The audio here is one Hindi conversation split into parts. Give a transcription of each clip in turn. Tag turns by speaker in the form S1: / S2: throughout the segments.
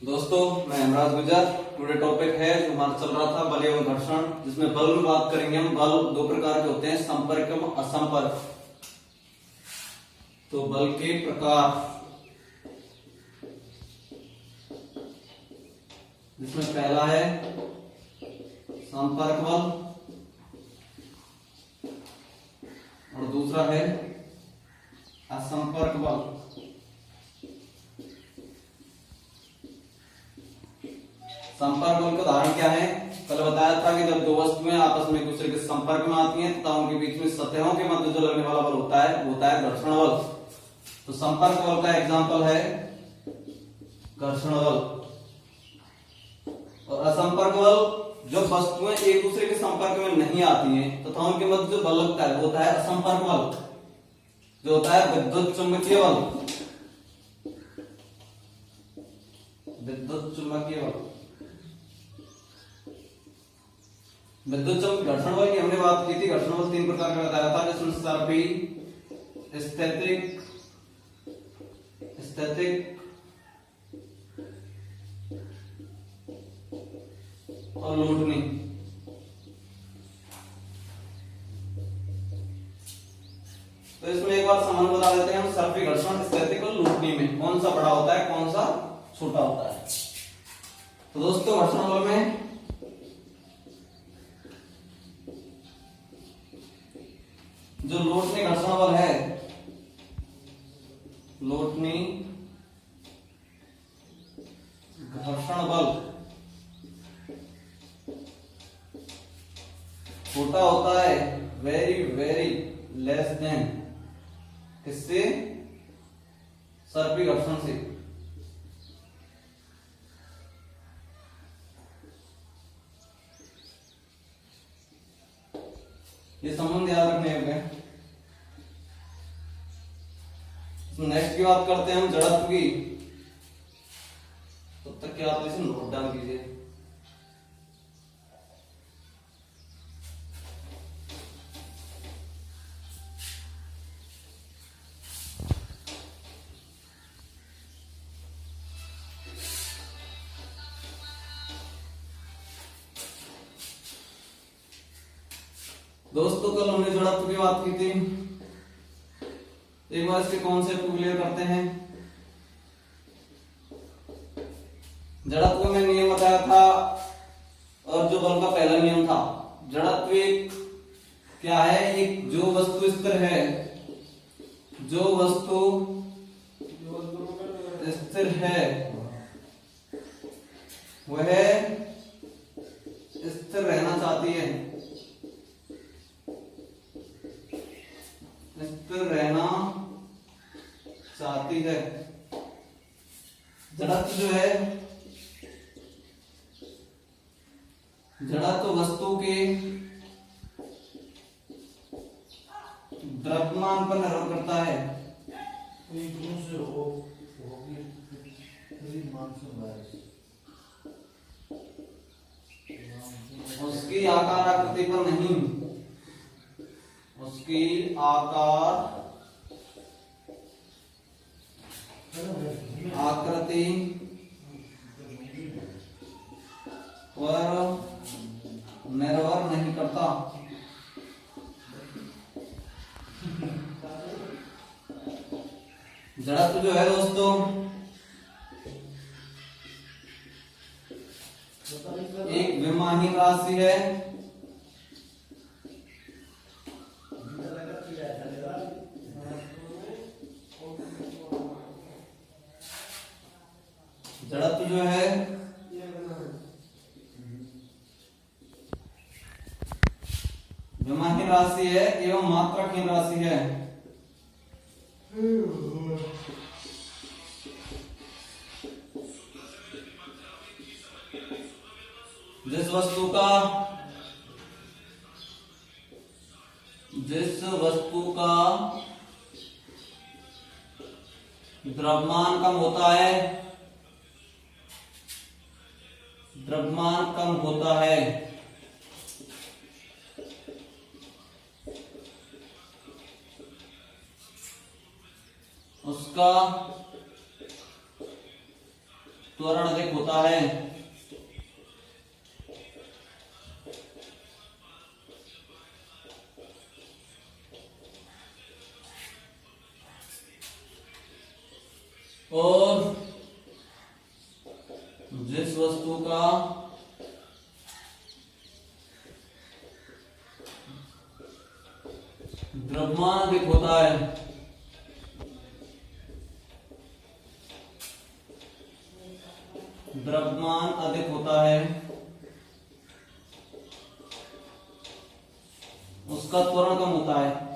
S1: दोस्तों मैं हेमराज गुजर। टुडे टॉपिक है जो हमारा चल रहा था बल एवं घर्षण, जिसमें बल में बात करेंगे हम। बल दो प्रकार के होते हैं, संपर्क एवं असंपर्क। तो बल के प्रकार, जिसमें पहला है संपर्क बल और दूसरा है असंपर्क बल। संपर्क बल का उदाहरण क्या है? कल बताया था कि जब दो वस्तुएं आपस में एक दूसरे के संपर्क में आती हैं तथा उनके बीच में सतहों के मध्य जो लगने वाला बल होता है वो होता है घर्षण बल। तो संपर्क बल का एग्जांपल है घर्षण बल। और असंपर्क बल, जो वस्तुएं एक दूसरे के संपर्क में नहीं आती हैं तथा उनके मध्य जो बल लगता है वो होता है असंपर्क बल, जो होता है विद्युत चुंबकीय बल। विद्युत चुंबकीय बल, विद्युत चुंबकीय घर्षण बल की हमने बात की थी। घर्षण बल तीन प्रकार का बताया था, जिसमें सर्पी, स्थैतिक और लूटनी। तो इसमें एक बार संबंध बता देते हैं हम। सर्पी घर्षण, स्थैतिक और लूटनी में कौन सा बड़ा होता है, कौन सा छोटा होता है? तो दोस्तों घर्षण बल में जो लोटनी घर्षण बल है, लोटनी घर्षण बल छोटा होता है, वेरी वेरी लेस देन किससे? सर्पी घर्षण से। ये संबंध याद रखने होंगे। नेक्स्ट की बात करते हैं हम जड़त्व की। तब तक के आप इसे नोट डाउन कीजिए। दोस्तों कल हमने जड़त्व की बात की थी, एक बार इसके कॉन्सेप्ट को क्लियर करते हैं। जड़त्व में नियम बताया था, और जो बल का पहला नियम था, जड़त्व एक क्या है? एक जो वस्तु स्थिर है, जो वस्तु स्थिर है वह स्थिर रहना चाहती है, स्थिर रहना चाहती है। जड़त्व जो है, जड़त्व वस्तु के द्रव्यमान पर निर्भर करता है। उसकी आकार आकृति पर नहीं, उसकी आकार आकृति पर निर्भर नहीं करता। जड़त्व जो है दोस्तों एक विमाहीन राशि है, जड़त्व जो है विमाहीन राशि है एवं मात्रकहीन राशि है। जिस वस्तु का द्रव्यमान कम होता है, द्रव्यमान कम होता है, उसका त्वरण अधिक होता है। और जिस वस्तु का द्रव्यमान अधिक होता है, द्रव्यमान अधिक होता है, उसका त्वरण कम होता है।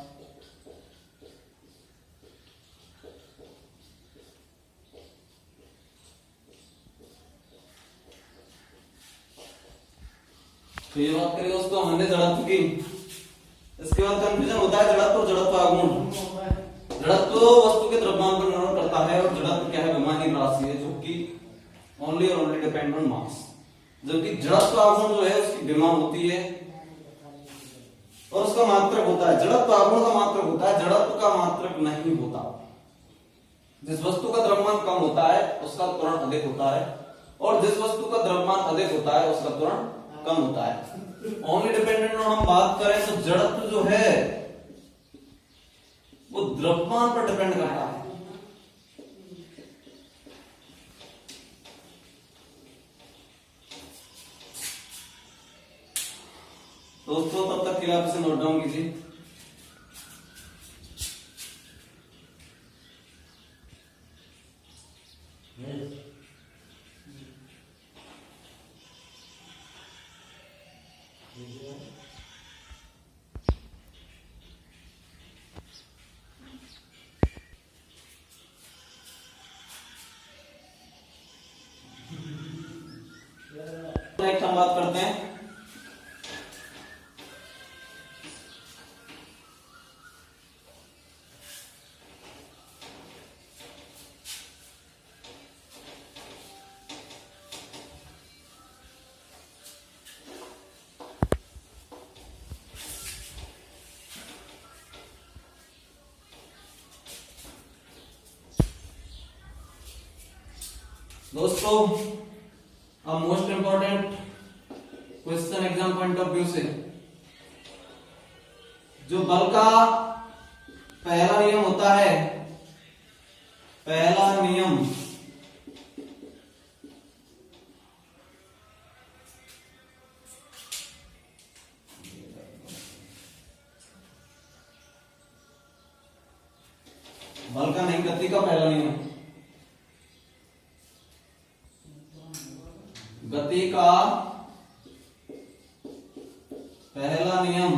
S1: तो ये बात करेगा उसको हमने जड़त्व की। इसके बाद कंफ्यूजन होता है जड़त्व और जड़त्व आघूर्ण। जड़त्व वस्तु के द्रव्यमान पर निर्भर करता है और जड़त्व क्या है, विमाहीन राशि है जो कि ओनली और ओनली डिपेंड ऑन मास। जबकि जड़त्व आघूर्ण जो है उसकी विमा होती है और उसका मात्रक होता है। जड़त्व आघूर्ण का मात्रक होता है, जड़त्व का मात्रक नहीं होता। जिस वस्तु का द्रव्यमान कम होता है उसका त्वरण अधिक होता है और जिस वस्तु का द्रव्यमान अधिक होता है उसका त्वरण कम होता है। ओनली डिपेंडेंट ऑन हम बात करें तो जड़त्व जो है वो द्रव्यमान पर डिपेंड करता है। दोस्तों तब तक के लिए आप इसे नोट डाउन कीजिए। नेक्स्ट हम बात करते हैं दोस्तों, अब most important question exam point of view से, जो बल का पहला नियम होता है, पहला नियम बल का नहीं, गति का पहला नियम, गति का पहला नियम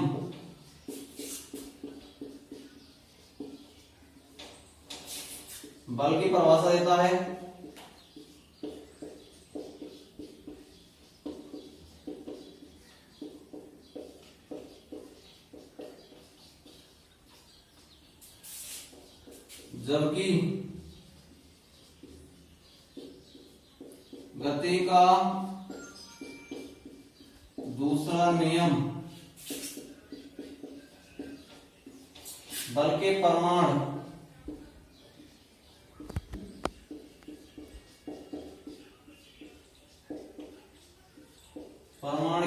S1: बल की परिभाषा देता है। जबकि गति का दूसरा नियम बल के परिमाण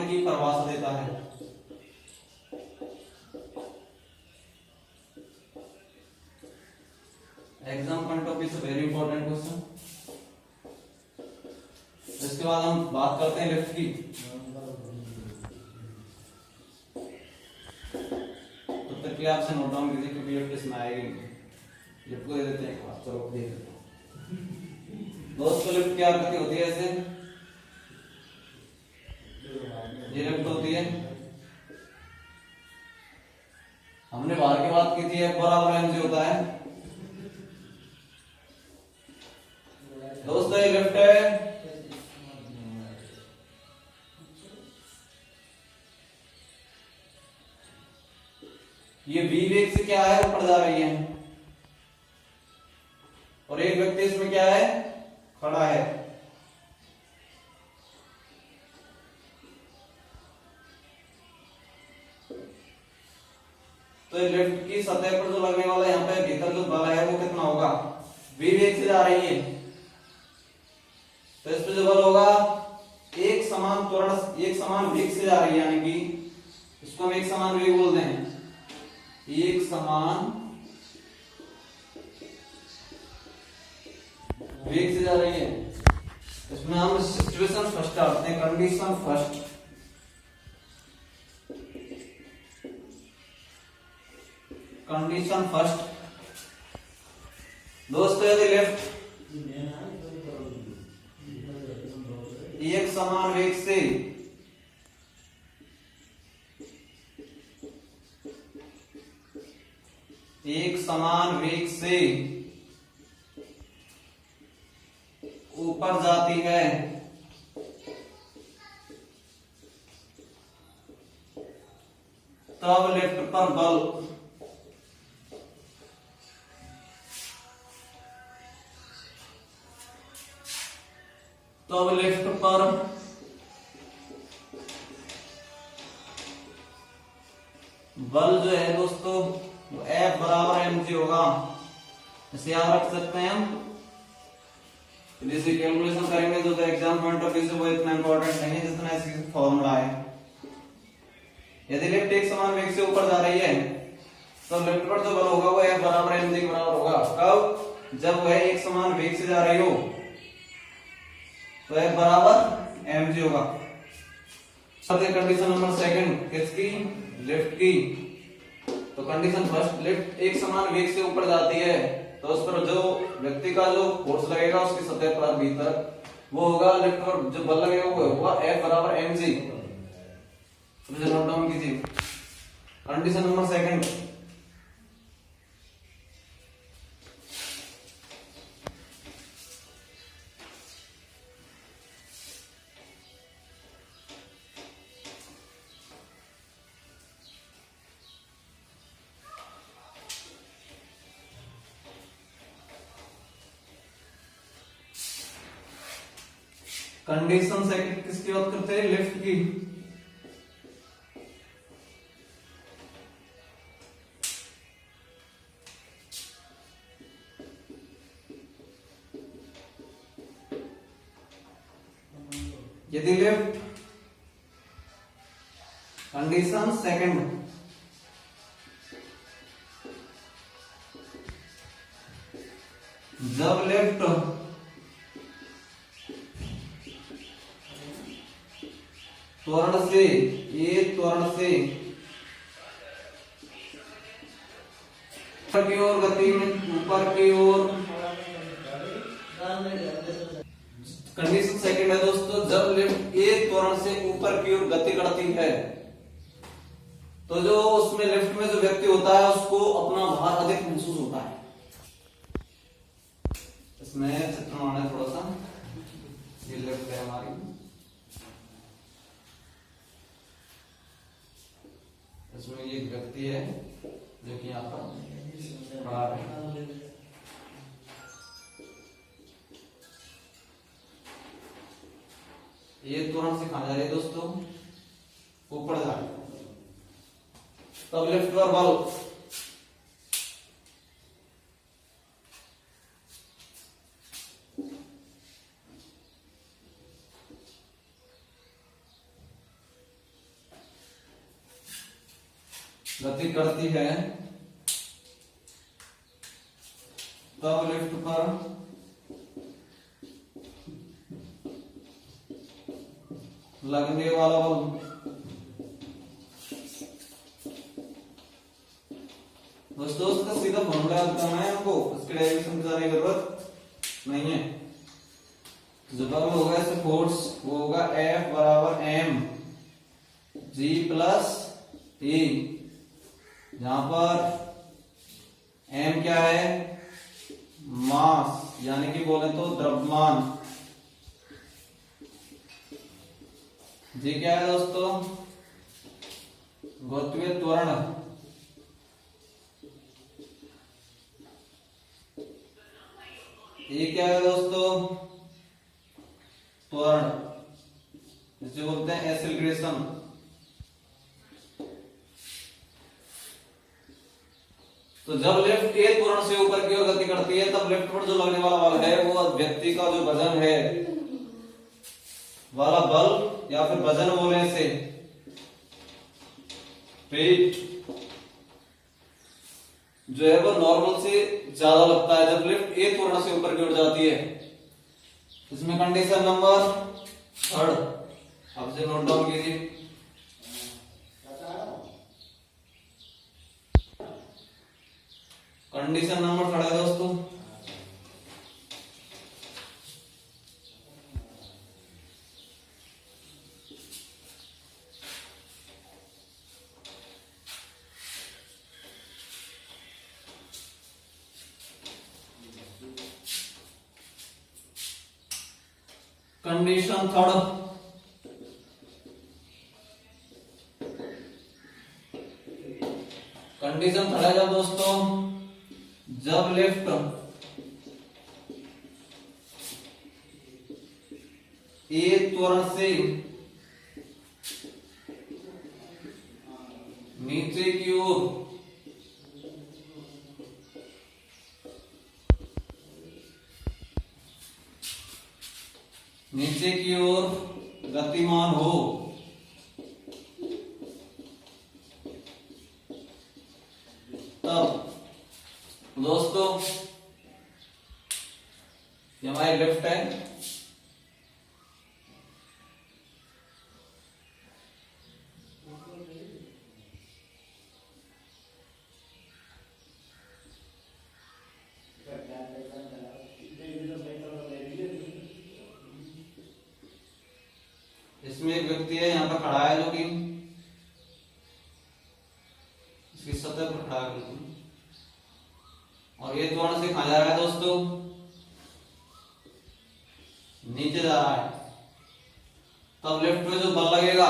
S1: की परिभाषा देता है। एग्जाम पॉइंट ऑफ व्यू से वेरी इंपॉर्टेंट क्वेश्चन। इसके बाद हम बात करते हैं लिफ्ट की। तब तक के आपसे नोट डाउन कीजिए क्योंकि लिफ्ट इसमें आएगी। लिफ्ट को दे देते हैं एक बार, चलो दे देते हैं। दोस्तों लिफ्ट क्या आकृति होती है? ऐसे ये लिफ्ट होती है। हमने बाहर की बात की थी, F बराबर mg होता है। दोस्तों ये लिफ्ट है, ये v वेग से क्या है, ऊपर जा रही है और एक व्यक्ति इसमें क्या है, खड़ा है। तो लिफ्ट की सतह पर जो लगने वाला यहाँ पे भीतर जो बल है वो कितना होगा, v वेग से जा रही है तो इस पे जो बल होगा एक समान त्वरण एक समान वेग से जा रही है, यानी कि इसको हम एक समान वेग बोलते हैं, एक समान वेग से जा रही है। इसमें हम सिचुएशन फर्स्ट डालते हैं, कंडीशन फर्स्ट। कंडीशन फर्स्ट दोस्तों, यदि लेफ्ट एक समान वेग से ऊपर जाती है तब लेफ्ट पर बल जो है दोस्तों वो F बराबर mg होगा। इसे याद रख सकते हैं हम। जैसे कैलकुलेशन करेंगे तो एग्जाम पॉइंट ऑफ व्यू से वो इतना इंपॉर्टेंट नहीं है जितना इसकी फॉर्मूला है। यदि लेफ्ट एक समान वेग से ऊपर जा रही है तो लेफ्ट पर जो बल होगा वो F बराबर mg के बराबर होगा। कब? जब वह एक समान वेग से जा रही हो तो F बराबर mg होगा। सबसे कंडीशन नंबर सेकंड किसकी? लेफ्ट की। तो कंडीशन फर्स्ट, लेफ्ट एक समान वेग से ऊपर जाती है तो उस पर जो व्यक्ति का जो फोर्स लगेगा उसकी सतह पर भीतर वो होगा, लेफ्ट पर जो बल लगेगा वो होगा F बराबर mg। तो नोट डाउन कीजिए। Condition number second, condition second किसकी बात करते हैं? लेफ्ट की। यदि लेफ्ट कंडीशन सेकंड जब लेफ्ट त्वरण से ऊपर की ओर गति में ऊपर की ओर, कंडीशन सेकंड है दोस्तों, जब लिफ्ट एक त्वरण से ऊपर की ओर गति करती है तो जो उसमें लिफ्ट में जो व्यक्ति होता है उसको अपना भार अधिक महसूस होता है। इसमें चित्र बनाना थोड़ा सा, ये लिफ्ट है हमारी, इसमें ये व्यक्ति है जो कि यहाँ पर भार है। ये त्वरण से कहा जा रही है दोस्तों, ऊपर जा रही है, तब लिफ्ट पर बल गति करती है, तब लिफ्ट पर लगने वाला बल दोस्तों उसका सीधा फॉर्मूला याद करना है हमको, उसके डेरिवेशन की जाने की जरूरत नहीं है। जो बल होगा इसे फोर्स वो होगा F बराबर m g प्लस e, जहां पर m क्या है? मास, यानी कि बोले तो द्रव्यमान। जी क्या है दोस्तों? गुरुत्वीय त्वरण। ये क्या है दोस्तों? त्वरण, जिसे बोलते हैं एक्सेलरेशन। तो जब लेफ्ट एक त्वरण से ऊपर की ओर गति करती है तब लेफ्ट पर जो लगने वाला बल है वो व्यक्ति का जो वजन है वाला बल या फिर वजन बोले से, वेट जो है वो नॉर्मल से ज्यादा लगता है जब लिफ्ट ए त्वरण से ऊपर की ओर जाती है। इसमें कंडीशन नंबर 3 अब से नोट डाउन कीजिए। कंडीशन नंबर 3 है दोस्तों, कंडीशन 3 कंडीशन 3 है दोस्तों, जब लिफ्ट ए त्वरण से नीचे की ओर गतिमान हो, तब दोस्तों ये हमारी लिफ्ट है, इसमें एक व्यक्ति है यहाँ पर खड़ा है जो कि इसकी सतह पर खड़ा है और ये त्वरण से कहाँ जा रहा है दोस्तों, नीचे जा रहा है। तब लिफ्ट में जो बल लगेगा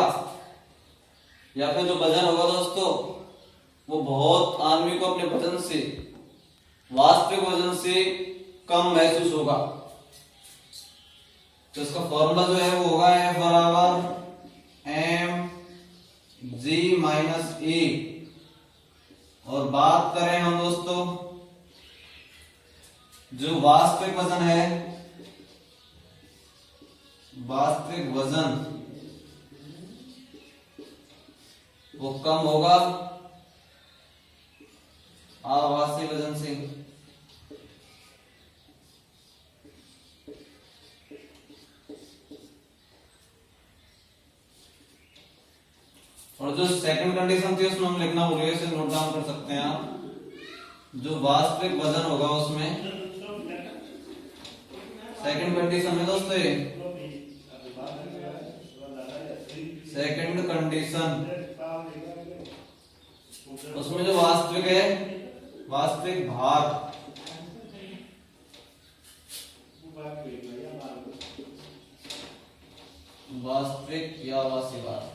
S1: या फिर जो वजन होगा दोस्तों वो बहुत आदमी को अपने वजन से, वास्तविक वजन से कम महसूस होगा। तो इसका फॉर्मूला जो है वो होगा F बराबर एम जी माइनस ए। और बात करें हम दोस्तों जो वास्तविक वजन है, वास्तविक वजन वो कम होगा आभासी वजन से। और जो सेकंड कंडीशन थी उसमें हम लिखना भूल गए, इसे नोट डाउन कर सकते हैं आप। जो वास्तविक वजन होगा उसमें सेकंड कंडीशन में दोस्तों ये सेकंड कंडीशन, उसमें जो वास्तविक है, वास्तविक भार वास्तविक या आभासी भार,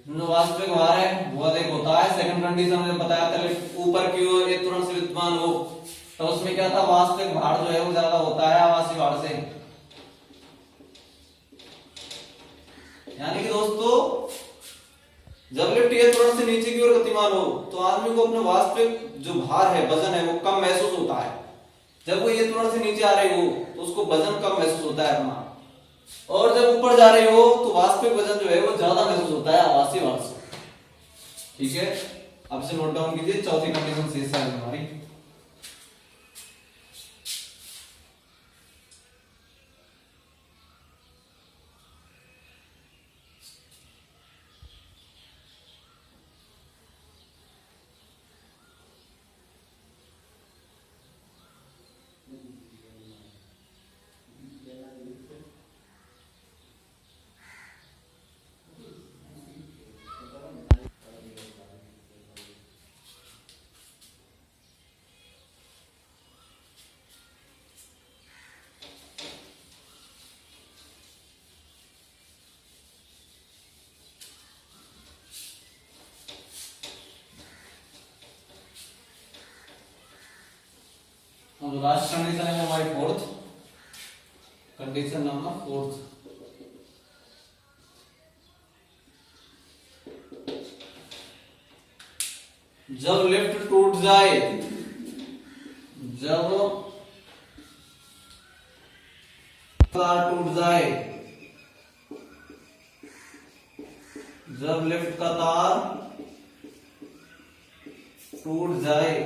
S1: जो वास्तविक भार है वो अधिक होता है। सेकंड कंडीशन में बताया था ऊपर की ओर एक त्वरण से विद्यमान हो, तो उसमें क्या था, वास्तविक भार जो है वो ज्यादा होता है आभासी भार से। यानी कि दोस्तों जब लिफ्ट एक त्वरण से नीचे की ओर गतिमान हो तो आदमी को अपने वास्तविक जो भार है, वजन है, वो कम महसूस होता है। जब वो एक त्वरण से नीचे आ रही हो तो उसको वजन कम महसूस होता है अपना, और जब ऊपर जा रही हो तो वास्तविक वजन जो है वो ज्यादा महसूस होता है आभासी भार से। ठीक है, अब से नोट डाउन कीजिए। चौथी कंडीशन शेष है हमारी। और लास्ट कंडीशन है हमारी फोर्थ कंडीशन, नंबर 4। जब लिफ्ट टूट जाए, जब तार टूट जाए जब लिफ्ट का तार टूट जाए।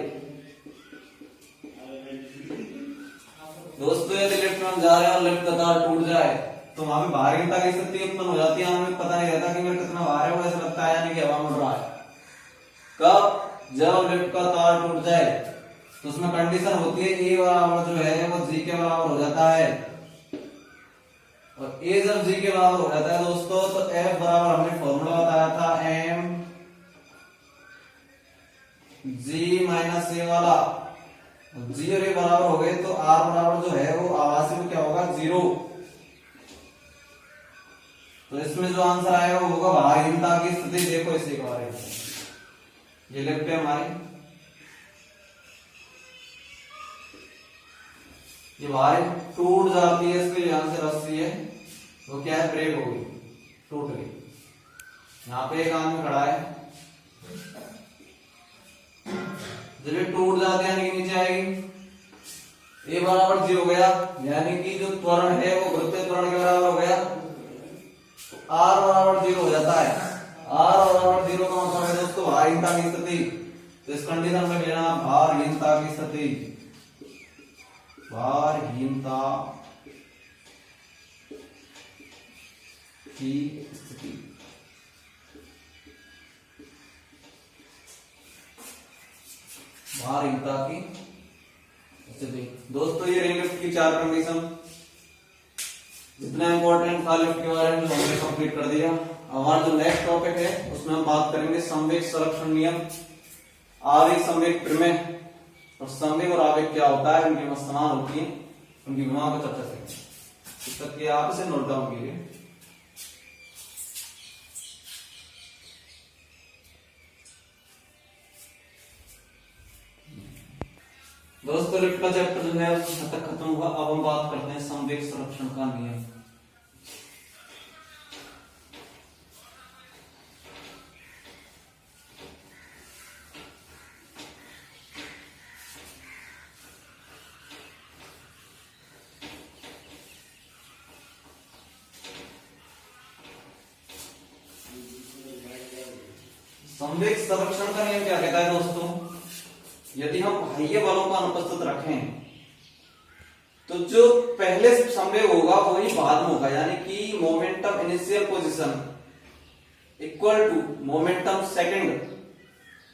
S1: दोस्तों यदि लिफ्ट में हम जा रहे हैं और लिफ्ट का तार टूट जाए तो वहां पे भारीता की स्थिति उत्पन्न हो जाती है। हमें पता नहीं रहता कि मेरा कितना भार है, वो ऐसा लगता है यानी कि हवा में उड़ रहा है। कब? जब लिफ्ट का तार टूट जाए। तो उसमें कंडीशन होती है ए बराबर जो है वो जी के बराबर हो जाता है, और ए जब जी के बराबर हो जाता है दोस्तों तो एफ बराबर हमने फॉर्मूला बताया था एम जी माइनस ए वाला। जी और ए बराबर हो गए तो आर बराबर जो है वो आवासी में क्या होगा? 0। तो इसमें जो आंसर आएगा वो होगा भारीहीनता की स्थिति। देखो इसी के बारे में, ये लिफ्ट है हमारी, ये भारी टूट जाती है, इसलिए यहां से रस्सी है वो क्या है? ब्रेक हो गई, टूट गई। यहाँ पे एक आदमी खड़ा है, जब ये टूट जाते हैं यानी कि नीचे आएगी। ए बराबर 0 हो गया, यानी कि जो त्वरण है वो गुरुत्वीय त्वरण के बराबर हो गया। आर बराबर 0 हो जाता है। आर बराबर 0 का मतलब है दोस्तों भारीहीनता की स्थिति। तो इस कंडीशन में लेना भारहीनता की स्थिति, भारहीनता की स्थिति। भारहीनता की स्थिति। दोस्तों ये रही लिफ्ट की 4 कंडीशन। जितना इंपॉर्टेंट था लिफ्ट के बारे में हमने कंप्लीट कर दिया। हमारा जो नेक्स्ट टॉपिक है उसमें हम बात करेंगे संवेग संरक्षण नियम, आवेग संवेग प्रमेय, और संवेग और आवेग क्या होता है, उनकी समान होती है, उनकी गुणों को चर्चा करेंगे। इस तक के आप इसे नोट डाउन कीजिए। दोस्तों लिफ्ट का चैप्टर जो है उसका तक खत्म हुआ। अब हम बात करते हैं संवेग संरक्षण का नियम। संवेग संरक्षण का नियम क्या कहता है दोस्तों? यदि हम बाह्य बलों को अनुपस्थित रखें तो जो पहले संवेग होगा वही बाद में होगा, यानी कि momentum initial position equal to momentum second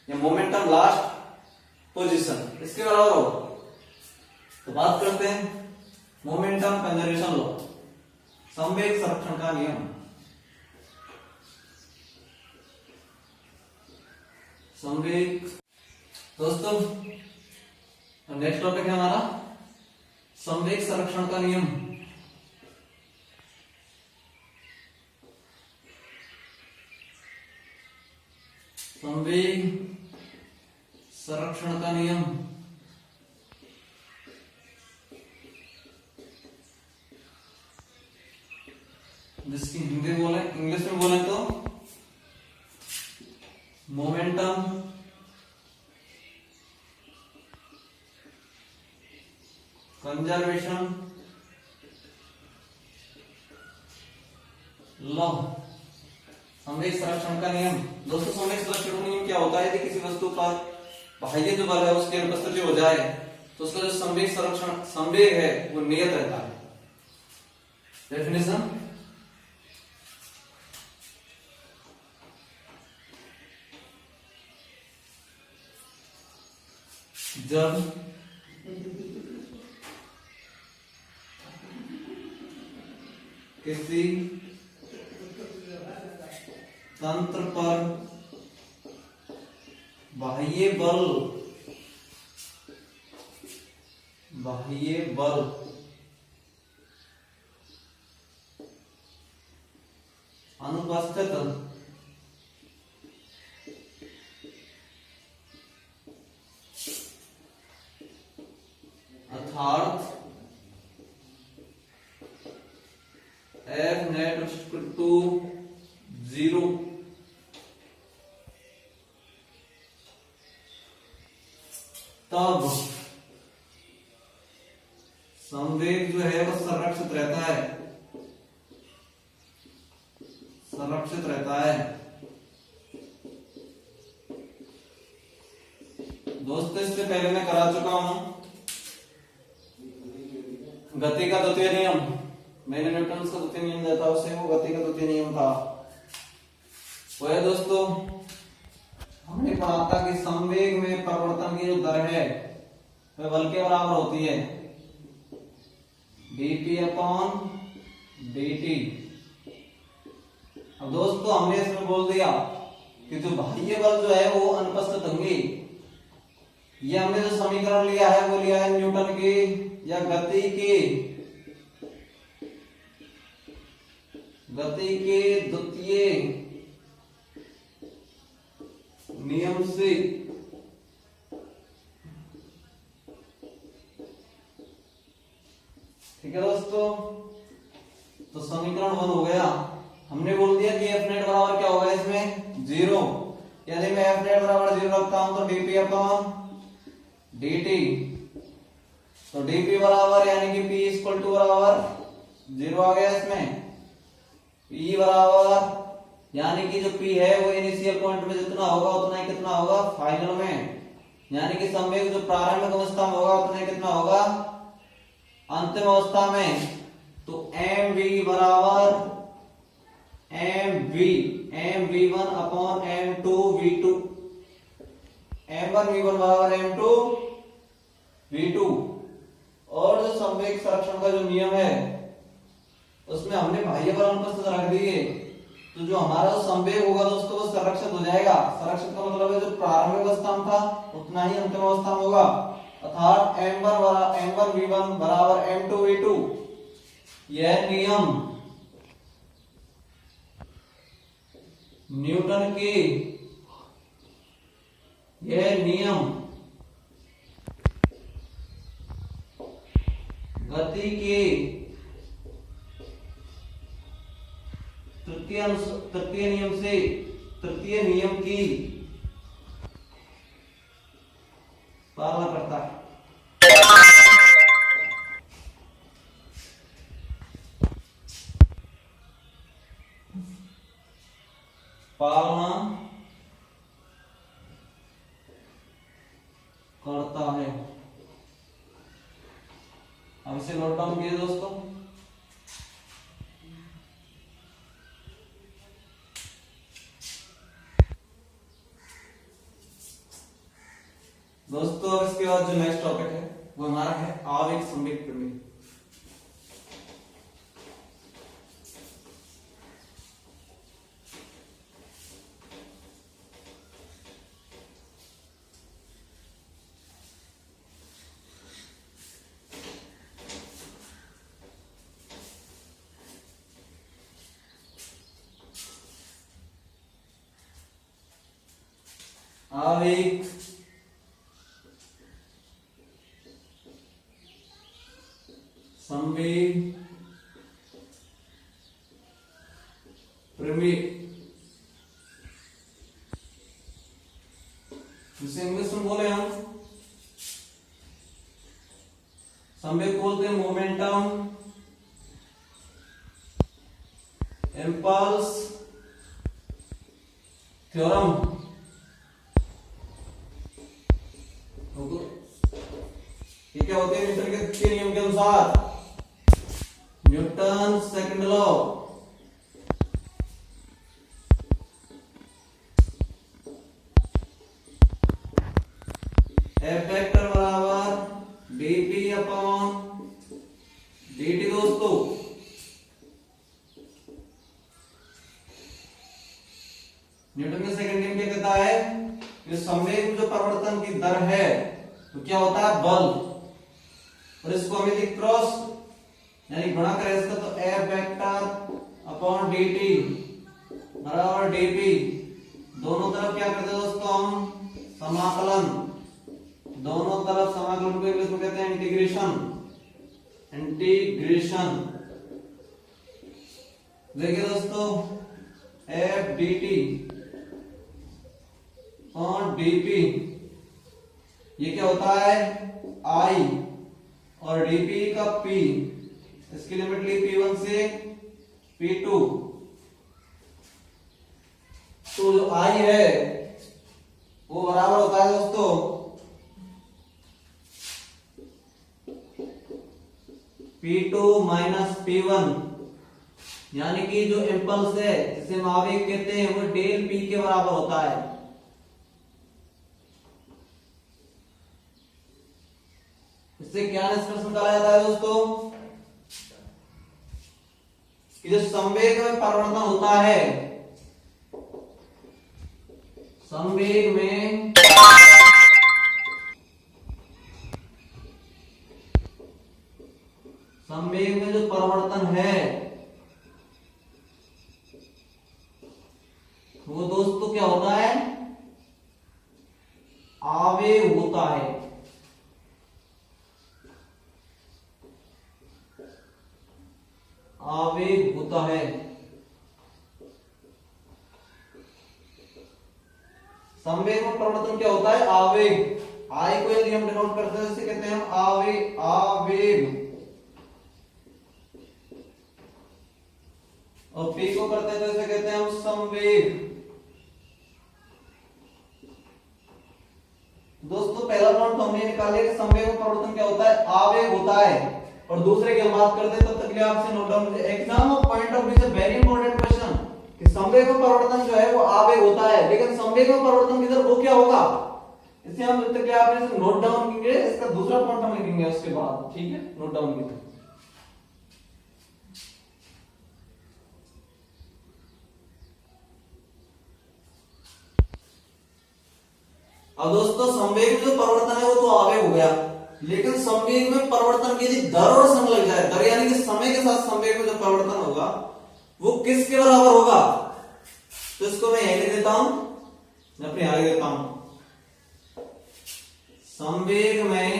S1: या मोमेंटम लास्ट पोजीशन, इसके बराबर होगा। तो बात करते हैं मोमेंटम कंजर्वेशन लॉ, संवेग संरक्षण का नियम। संवेग दोस्तों नेक्स्ट टॉपिक है हमारा संवेग संरक्षण का नियम। संवेग संरक्षण का नियम जिसकी हिंदी बोले, इंग्लिश में बोले तो मोमेंटम कंजर्वेशन लॉ, संवेग संरक्षण का नियम। दोस्तों संवेग संरक्षण नियम क्या होता है? यदि किसी वस्तु पर बाह्य जो बल है उसकी अनुपस्थिति हो जाए तो उसका जो संवेग संरक्षण संवेग है वो नियत रहता है। डेफिनेशन, जब किसी तंत्र पर बाह्य बल अनुपस्थित अर्थात F net equal to 0, तब संवेग जो है वो संरक्षित रहता है, संरक्षित रहता है। दोस्तों इससे पहले मैं करा चुका हूं गति का द्वितीय नियम। मैंने न्यूटन का द्वितीय नियम दिया था उसे, वो गति का द्वितीय नियम था। वो है दोस्तों, हमने पढ़ा था कि संवेग में परिवर्तन की जो दर है वह बल के बराबर होती है dp अपॉन dt। अब दोस्तों हमने इसमें बोल दिया कि जो बाह्य बल जो है वो अनुपस्थित होंगे। ये हमने जो समीकरण लिया है वो लिया है न्यूटन की या गति के द्वितीय नियम से। ठीक है दोस्तों, तो समीकरण 1 हो गया। हमने बोल दिया कि एफ नेट बराबर क्या होगा इसमें 0, यानी मैं एफ नेट बराबर 0 रखता हूं तो डीपी अपॉन dt, तो dp बराबर यानी कि p इक्वल टू बराबर 0 आ गया इसमें। p बराबर यानी कि जो p है वो इनिशियल पॉइंट में जितना होगा उतना ही कितना होगा फाइनल में, यानी कि संवेग जो प्रारंभिक अवस्था में होगा उतना ही कितना होगा अंतिम अवस्था में। तो mv बराबर mv1 अपॉन m2v2, m1v1 बराबर m2v2। और जो संवेग संरक्षण का जो नियम है उसमें हमने बाह्य बल अनुपस्थित रख दिए, तो जो हमारा जो संवेग होगा दोस्तों वो संरक्षित हो जाएगा। संरक्षित का मतलब है जो प्रारंभिक अवस्था में था उतना ही अंतिम अवस्था में होगा, अर्थात m1v1 बराबर m2v2। यह नियम न्यूटन की, यह नियम गति के तृतीय नियम से, तृतीय नियम की पालना करता है। पालना करता है। अब इसे नोट डाउन कीजिए दोस्तों। दोस्तों इसके बाद जो नेक्स्ट टॉपिक है वो हमारा है आवेग संवेग प्रमेय। आवेग संवेग प्रमेय, जिसे इंग्लिश में बोले हम संवेग बोलते हैं मोमेंटम, इम्पल्स थ्योरम। ये क्या होते हैं न्यूटन के द्वितीय नियम के अनुसार, Newton second law. F vector बराबर डीपी अपॉन dt। दोस्तों न्यूटन के सेकंड नियम क्या कहता है, ये संवेग जो परिवर्तन की दर है तो क्या होता है बल, और इसको हम यदि क्रॉस यानी गुणा करें इसका तो एफ वेक्टर अपॉन dt बराबर dp। दोनों तरफ क्या करते हैं दोस्तों हम समाकलन, दोनों तरफ समाकलन को इंग्लिश में कहते हैं इंटीग्रेशन, इंटीग्रेशन। देखिए दोस्तों एफ dt अपॉन dp, ये क्या होता है I और dp का p, इसकी लिमिट ली p1 से p2। तो जो I है वो बराबर होता है दोस्तों P2 माइनस P1, यानी कि जो इम्पल्स है जिसे हम आवेग कहते हैं वो डेल P के बराबर होता है। इससे क्या निष्कर्ष निकाला जाता है दोस्तों कि जो संवेग में परिवर्तन होता है, संवेग में जो परिवर्तन है वो दोस्तों क्या होता है, आवेग होता है। आवेग होता है। संवेग में परिवर्तन क्या होता है, आवेग। आई को यदि हम डिनोट करते हैं, इसे कहते हैं हम आवेग। आवेग और पी को करते हैं तो इसे कहते हैं हम संवेग। दोस्तों पहला पॉइंट हमने निकाले कि संवेग में परिवर्तन क्या होता है, आवेग होता है। और दूसरे की हम बात करते हैं तब तक के लिए आपसे note down. Exam point of view से वेरी इंपॉर्टेंट क्वेश्चन कि संवेग में परिवर्तन जो है वो आवेग होता है, लेकिन संवेग में परिवर्तन किधर वो क्या होगा, इसे हम तब तक के आपने नोट डाउन करेंगे। इसका दूसरा पॉइंट हम लिखेंगे उसके बाद, ठीक है, नोट डाउन कीजिए। अब दोस्तों संवेग में जो परिवर्तन है वो तो आवेग हो गया, लेकिन संवेग में परिवर्तन की यदि दर और समय लग जाए, दर यानी कि समय के साथ संवेग में जो परिवर्तन होगा वो किसके बराबर होगा, तो इसको मैं यही लिख देता हूं, मैं अपने यहां लिख देता हूं। संवेग में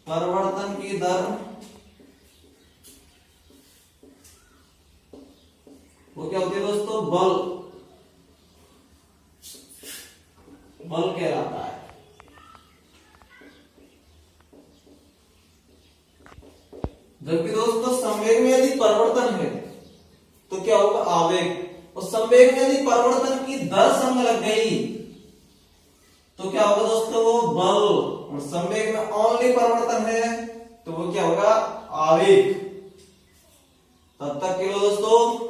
S1: परिवर्तन की दर वो क्या होती है दोस्तों, बल कहलाता है। जबकि दोस्तों संवेग में यदि परिवर्तन है तो क्या होगा, आवेग। और संवेग में यदि परिवर्तन की दर समय लग गई तो क्या होगा दोस्तों, वो बल। और संवेग में ओनली परिवर्तन है तो वो क्या होगा, आवेग। तब तक के लिए दोस्तों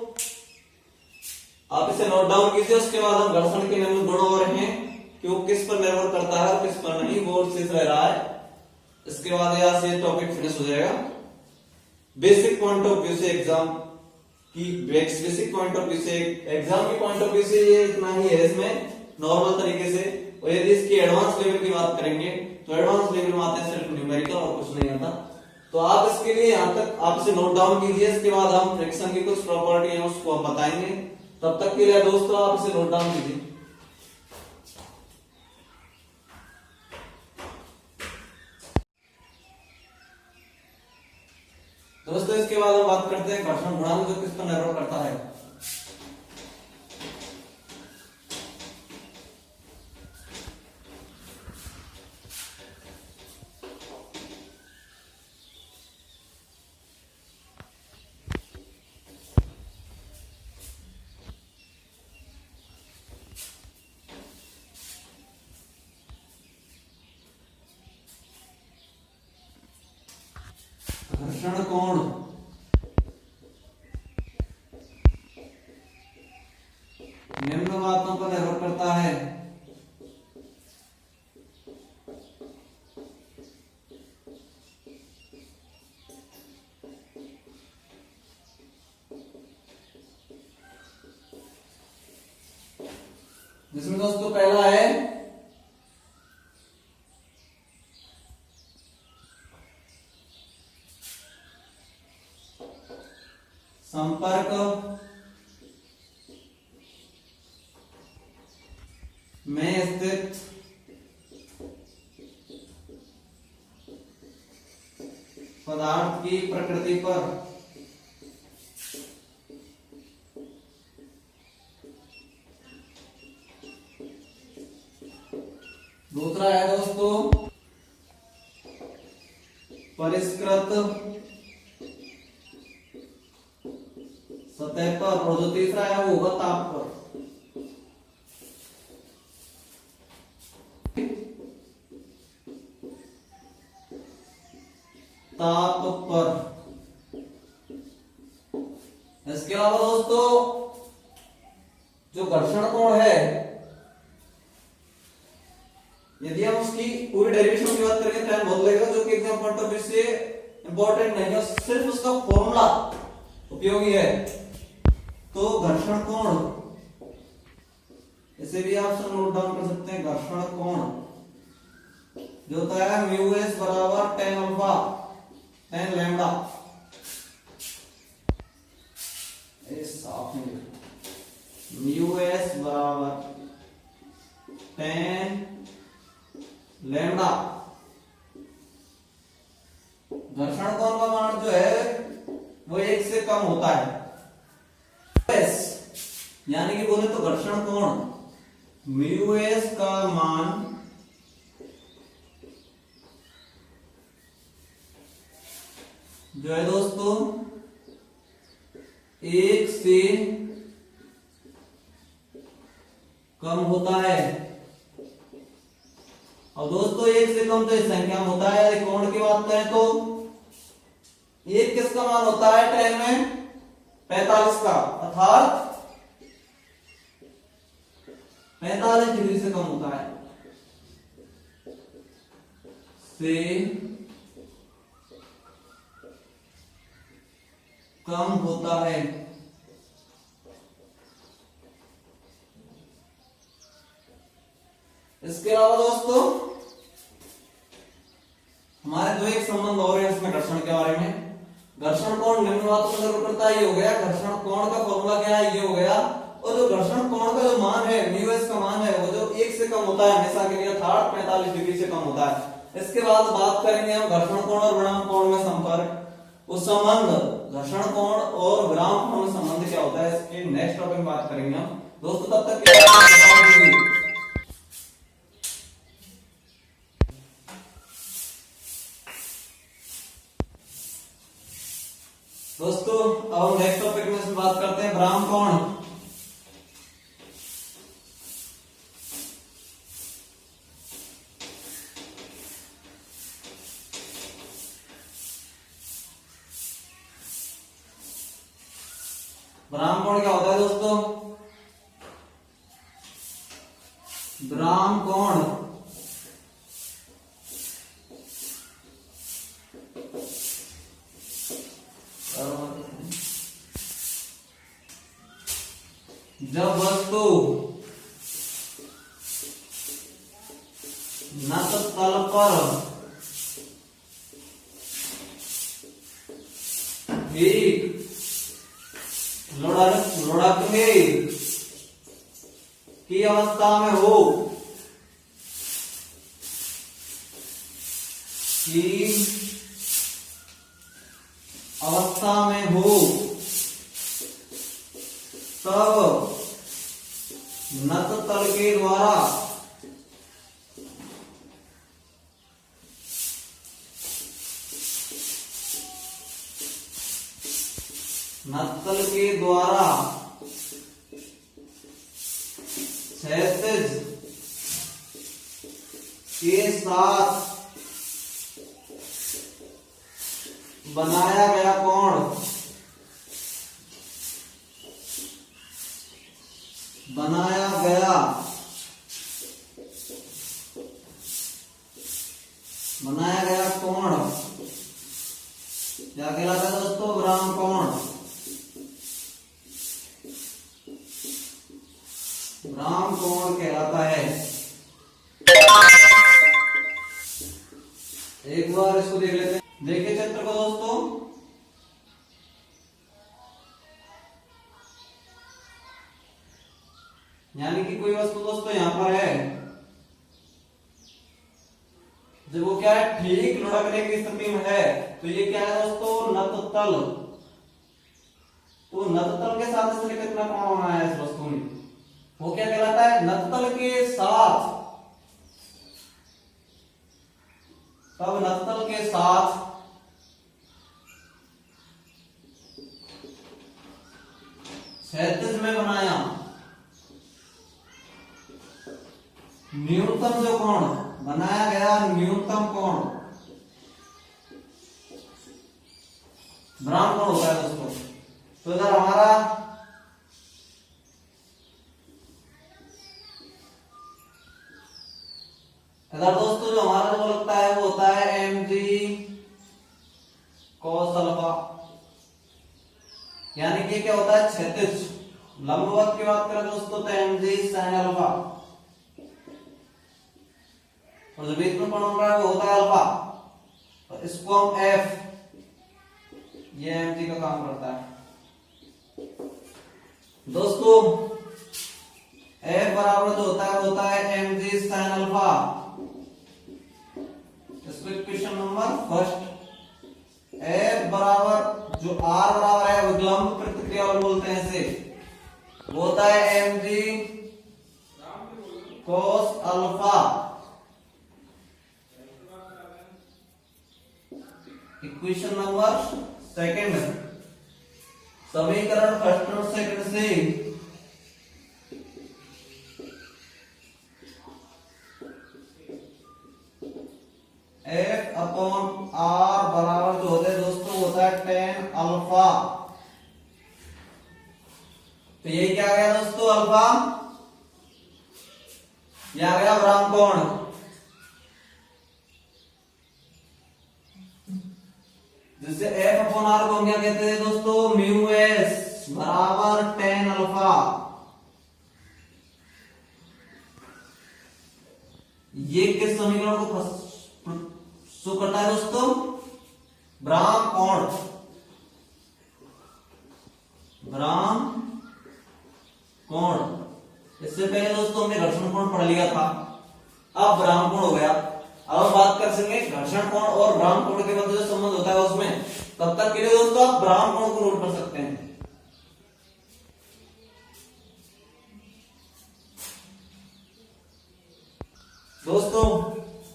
S1: आप इसे नोट डाउन कीजिए। उसके बाद हम घर्षण के नियम गुण और हैं कि वो किस पर निर्भर करता है और किस पर नहीं, वो शेष रह रहा है। इसके बाद यहां से टॉपिक फिनिश हो जाएगा। बेसिक पॉइंट ऑफ व्यू से एग्जाम की, बेसिक पॉइंट ऑफ व्यू से, एग्जाम की पॉइंट ऑफ व्यू से ये इतना ही है इसमें नॉर्मल तरीके से। और यदि इसकी एडवांस लेवल की बात करेंगे तो एडवांस लेवल में आते हैं सिर्फ न्यूमेरिकल और कुछ नहीं आता। तो आप इसके लिए यहां तक आप इसे नोट डाउन कीजिए। इसके बाद हम फ्रिक्शन की कुछ प्रॉपर्टी है उसको हम बताएंगे। तब तक के लिए दोस्तों आप इसे नोट डाउन कीजिए। दोस्तों इसके बाद हम बात करते हैं घर्षण गुणांक, जो किस पर निर्भर करता है। घर्षण कोण निम्न बातों पर निर्भर करता है। जिसमें दोस्तों पहला है संपर्क में स्थित पदार्थ की प्रकृति पर दूसरा है दोस्तों परिष्कृत सतह पर, और जो तीसरा है वो होगा ताप पर। ताप पर। इसके अलावा दोस्तों जो घर्षण कोण है, यदि हम उसकी पूरी डेरिवेशन की बात करेंगे तो बहुत लगेगा, जो कि एग्जाम पॉइंट ऑफ व्यू से इंपॉर्टेंट नहीं है, सिर्फ उसका फॉर्मूला उपयोगी है। तो घर्षण कोण, इसे भी आप सब नोट डाउन कर सकते हैं। घर्षण कोण जो होता है म्यू एस बराबर टेन अल्फा टेन लैम्डा, साफ नहीं, म्यू एस बराबर टेन लैम्डा। घर्षण कोण का मान जो है वो 1 से कम होता है, यानी कि बोले तो घर्षण कोण म्यू एस का मान जो है दोस्तों 1 से कम होता है। और दोस्तों 1 से कम तो इस संख्या में होता है। कोण की बात करें तो 1 किसका मान होता है tan में 45 का, अर्थात 45 डिग्री से कम होता है, से कम होता है। इसके अलावा दोस्तों हमारे दो एक संबंध और है इसमें घर्षण के बारे में। घर्षण कोण निम्न बातों पर निर्भर करता है, ये हो गया। घर्षण कोण का फॉर्मूला क्या है, ये हो गया। और जो घर्षण कोण का जो मान है म्यू एस का मान है, वो जो 1 से कम होता है हमेशा के लिए, अर्थात 45 डिग्री से कम होता है। इसके बाद बात करेंगे हम घर्षण कोण और विराम कोण में संपर्क, उस संबंध घर्षण कोण और विराम कोण में संबंध क्या होता है, इसके नेक्स्ट टॉपिक में बात करेंगे हम दोस्तों। तब तक दोस्तों अब हम नेक्स्ट टॉपिक में बात करते हैं विराम कोण। विराम कोण क्या होता है दोस्तों? विराम कोण जब वस्तु नत तल पर एक लुढ़कने की अवस्था में हो, तब नत तल के द्वारा नत्तल के द्वारा क्षैतिज के साथ बनाया गया कोण कोण क्या कहलाता है दोस्तों? विराम कोण। विराम कोण कहलाता है। एक बार इसको देख लेते हैं, देखिए चित्र को दोस्तों। यानी कि कोई वस्तु दोस्तों यहां पर है, जब वो क्या है ठीक लुढ़कने की स्थिति में है, तो ये क्या है दोस्तों? नत तल। तो नत तल के साथ इसने कितना कोण बनाया है इस वस्तु ने, वो क्या कहलाता है? नत तल के साथ। तब नत तल के साथ क्षैतिज में बनाया न्यूनतम जो कोण बनाया गया, न्यूनतम कोण ब्राह्म कोण होता है दोस्तों। तो इधर हमारा दोस्तों जो हमारा जो लगता है वो होता है mg cos अल्फा, यानी कि क्या होता है क्षैतिज। लंबवत की बात करें दोस्तों तो mg sin अल्फा, और जो बीच में कोण रहा है वो होता है अल्फा, तो इसको हम f, ये mg का काम करता है दोस्तों। f बराबर जो होता है mg sin अल्फा। इसको इक्वेशन नंबर फर्स्ट, f बराबर जो r बराबर है विकलंब प्रतिक्रिया बल बोलते हैं इसे, वो होता है mg cos alpha. Equation number second, समीकरण फर्स्ट और सेकंड से f अपॉन r बराबर जो होता है दोस्तों होता है tan अल्फा। तो ये क्या आ गया दोस्तों अल्फा, ये आ गया ब्राह्म कोण। जिससे f अपॉन r को हम क्या कहते हैं दोस्तों, म्यू एस बराबर tan अल्फा। ये किस समीकरण को शो करता है दोस्तों, ब्राह्म कोण। ब्राह्म कोण, इससे पहले दोस्तों हमने घर्षण कोण पढ़ लिया था, अब ब्राह्म कोण हो गया। अब हम बात कर सकेंगे घर्षण कोण और ब्राह्म कोण के मध्य जो संबंध होता है उसमें, तब तक के लिए दोस्तों आप ब्राह्म कोण को नोट कर सकते हैं। दोस्तों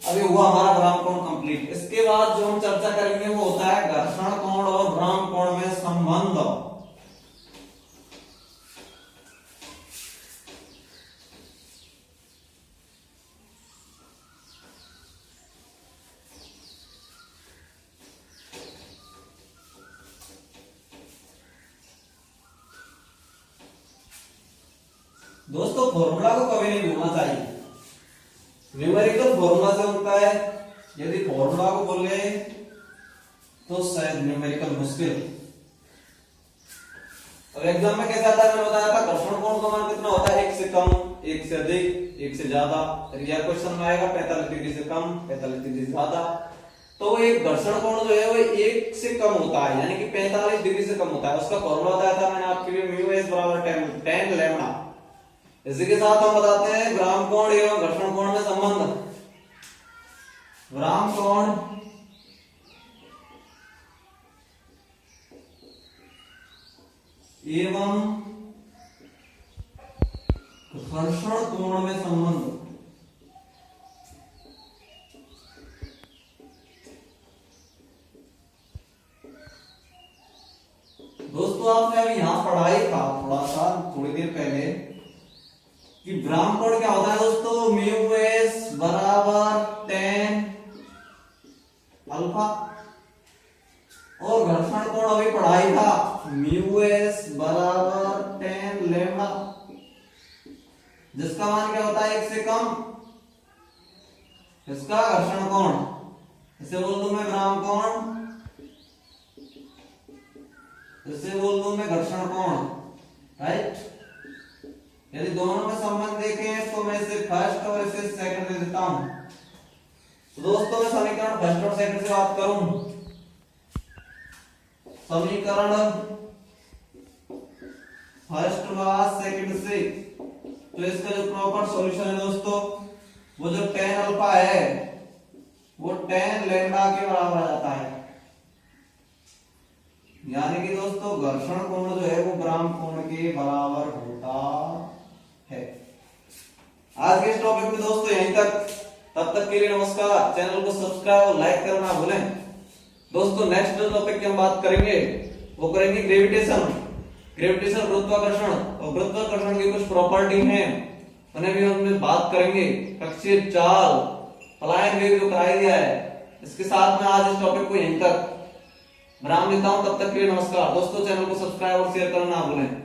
S1: अभी हुआ हमारा ब्राह्म कोण कंप्लीट। इसके बाद जो हम चर्चा करेंगे वो होता है घर्षण कोण और ब्राह्म कोण में संबंध। दोस्तों फॉर्मूला को कभी नहीं भूलना चाहिए, न्यूमेरिकल फॉर्मूला से होता है, यदि फॉर्मूला को बोले तो शायद न्यूमेरिकल मुश्किल। अब एग्जाम में कैसे आता है, मैंने बताया था घर्षण कोण का मान कितना होता है, 1 से कम, 1 से अधिक, 1 से ज्यादा। या क्वेश्चन में आएगा 45 डिग्री से कम, 45 डिग्री से ज्यादा। तो एक घर्षण कोण जो है वो 1 से कम होता है, यानी कि 45 डिग्री से कम होता है। उसका फॉर्मूला बताया था मैंने आपके लिए, म्यू एस बराबर tan लैम्डा। इसी के साथ हम बताते हैं ब्राह्म कोण एवं घर्षण कोण में संबंध। ब्राह्म कोण एवं घर्षण कोण में संबंध। दोस्तों आपने अभी यहां पढ़ाई था थोड़ा सा थोड़ी देर पहले कि ब्राह्म कोण क्या होता है दोस्तों, म्यू एस बराबर tan अल्फा, और घर्षण कोण अभी पढ़ाई था म्यू एस बराबर tan लैम्डा, जिसका मान क्या होता है 1 से कम, इसका घर्षण कोण। इसे बोल दूं मैं ब्राह्म कोण, इसे बोल दूं मैं घर्षण कोण, राइट। यदि दोनों में संबंध देखें तो मैं इसे फर्स्ट और इसे सेकंड दे देता हूं। तो दोस्तों मैं समीकरण फर्स्ट और सेकंड से बात करूं, समीकरण फर्स्ट व सेकंड से, तो इसका जो प्रॉपर सॉल्यूशन है दोस्तों, वो जो tan अल्फा है वो tan लैम्डा के बराबर आ जाता है। यानी कि दोस्तों घर्षण कोण जो है वो ब्राह्म कोण के बराबर होता है। आज के इस टॉपिक में दोस्तों यहीं तक, तब तक के लिए नमस्कार। चैनल को सब्सक्राइब और लाइक करना ना भूलें। दोस्तों नेक्स्ट जो टॉपिक की हम बात करेंगे वो करेंगे ग्रेविटेशन, गुरुत्वाकर्षण, और गुरुत्वाकर्षण की कुछ प्रॉपर्टी हैं उन्हें भी हम बात करेंगे। कक्षीय चाल, पलायन वेग जो कराया गया है, इसके साथ में आज इस टॉपिक को यहीं तक। विराम लेता हूं, तब तक के लिए नमस्कार दोस्तों। चैनल को सब्सक्राइब और शेयर करना ना भूलें।